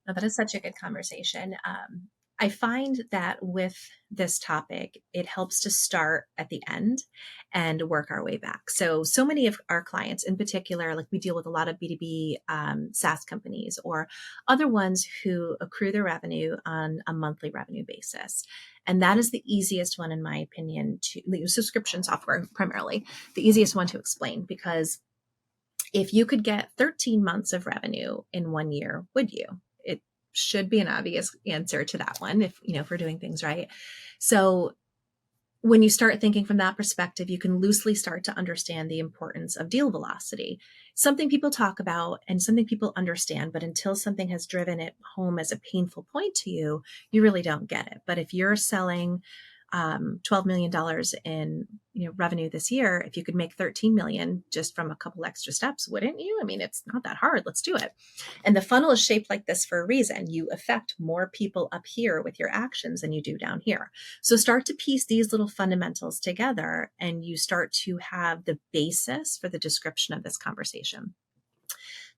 Now, that is such a good conversation. I find that with this topic, it helps to start at the end and work our way back. So many of our clients in particular, like we deal with a lot of B2B SaaS companies or other ones who accrue their revenue on a monthly revenue basis. And that is the easiest one, in my opinion, to subscription software primarily, the easiest one to explain because if you could get 13 months of revenue in 1 year, would you? It should be an obvious answer to that one if we're doing things right. So when you start thinking from that perspective, you can loosely start to understand the importance of deal velocity. Something people talk about and something people understand, but until something has driven it home as a painful point to you, you really don't get it. But if you're selling $12 million in revenue this year, if you could make 13 million just from a couple extra steps, wouldn't you? I mean, it's not that hard. Let's do it. And the funnel is shaped like this for a reason. You affect more people up here with your actions than you do down here. So start to piece these little fundamentals together and you start to have the basis for the description of this conversation.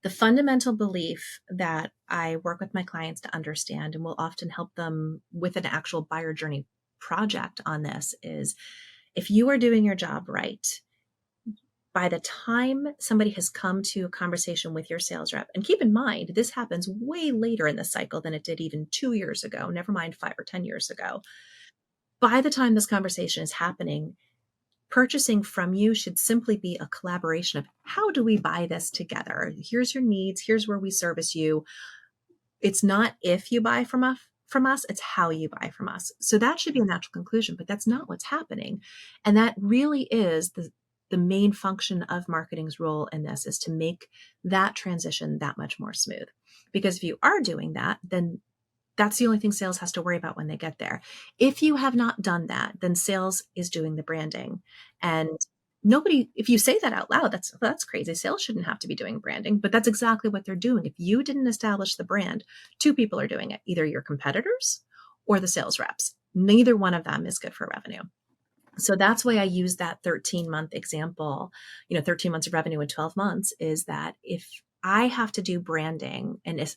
The fundamental belief that I work with my clients to understand and will often help them with an actual buyer journey project on this is if you are doing your job right, by the time somebody has come to a conversation with your sales rep, and keep in mind, this happens way later in the cycle than it did even 2 years ago, never mind 5 or 10 years ago. By the time this conversation is happening, purchasing from you should simply be a collaboration of how do we buy this together? Here's your needs. Here's where we service you. It's not if you buy from us, it's how you buy from us. So that should be a natural conclusion, but that's not what's happening. And that really is the main function of marketing's role in this is to make that transition that much more smooth. Because if you are doing that, then that's the only thing sales has to worry about when they get there. If you have not done that, then sales is doing the branding. And nobody, if you say that out loud, that's crazy. Sales shouldn't have to be doing branding, but that's exactly what they're doing. If you didn't establish the brand, two people are doing it, either your competitors or the sales reps. Neither one of them is good for revenue. So that's why I use that 13-month example, 13 months of revenue in 12 months is that if I have to do branding and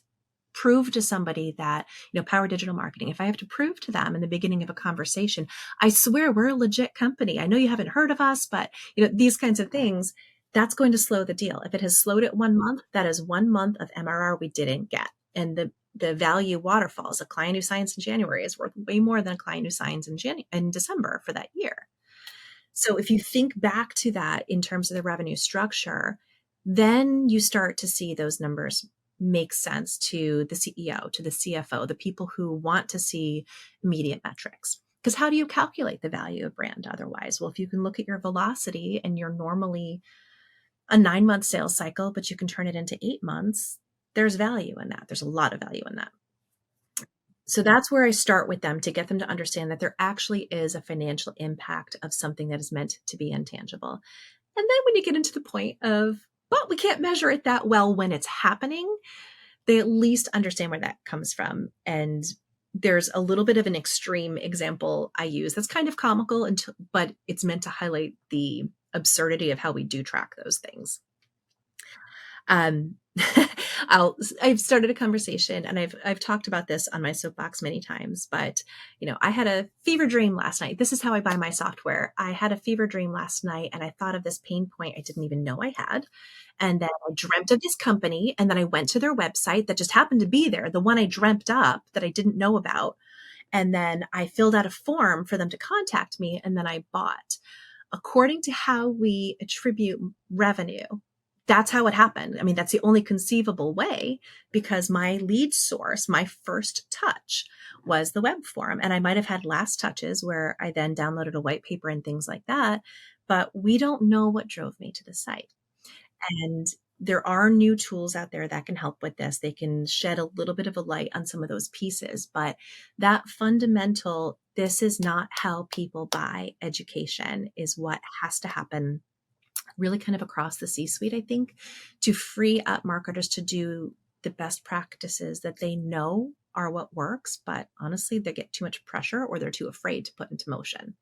prove to somebody that, Power Digital Marketing, if I have to prove to them in the beginning of a conversation, I swear we're a legit company. I know you haven't heard of us, but these kinds of things, that's going to slow the deal. If it has slowed it 1 month, that is 1 month of MRR we didn't get. And the value waterfalls. A client who signs in January is worth way more than a client who signs in December for that year. So if you think back to that in terms of the revenue structure, then you start to see those numbers make sense to the CEO, to the CFO, the people who want to see immediate metrics. Because how do you calculate the value of brand otherwise? Well, if you can look at your velocity and you're normally a 9-month sales cycle, but you can turn it into 8 months, there's value in that. There's a lot of value in that. So that's where I start with them to get them to understand that there actually is a financial impact of something that is meant to be intangible. And then when you get into the point of, but we can't measure it that well when it's happening, they at least understand where that comes from. And there's a little bit of an extreme example I use that's kind of comical, but it's meant to highlight the absurdity of how we do track those things. I've started a conversation and I've talked about this on my soapbox many times, but I had a fever dream last night. This is how I buy my software. I had a fever dream last night and I thought of this pain point I didn't even know I had. And then I dreamt of this company and then I went to their website that just happened to be there, the one I dreamt up that I didn't know about. And then I filled out a form for them to contact me and then I bought. According to how we attribute revenue, that's how it happened. I mean, that's the only conceivable way because my lead source, my first touch was the web form. And I might have had last touches where I then downloaded a white paper and things like that. But we don't know what drove me to the site. And there are new tools out there that can help with this. They can shed a little bit of a light on some of those pieces. But that fundamental, this is not how people buy education is what has to happen really kind of across the C-suite, I think, to free up marketers to do the best practices that they know are what works. But honestly, they get too much pressure or they're too afraid to put into motion.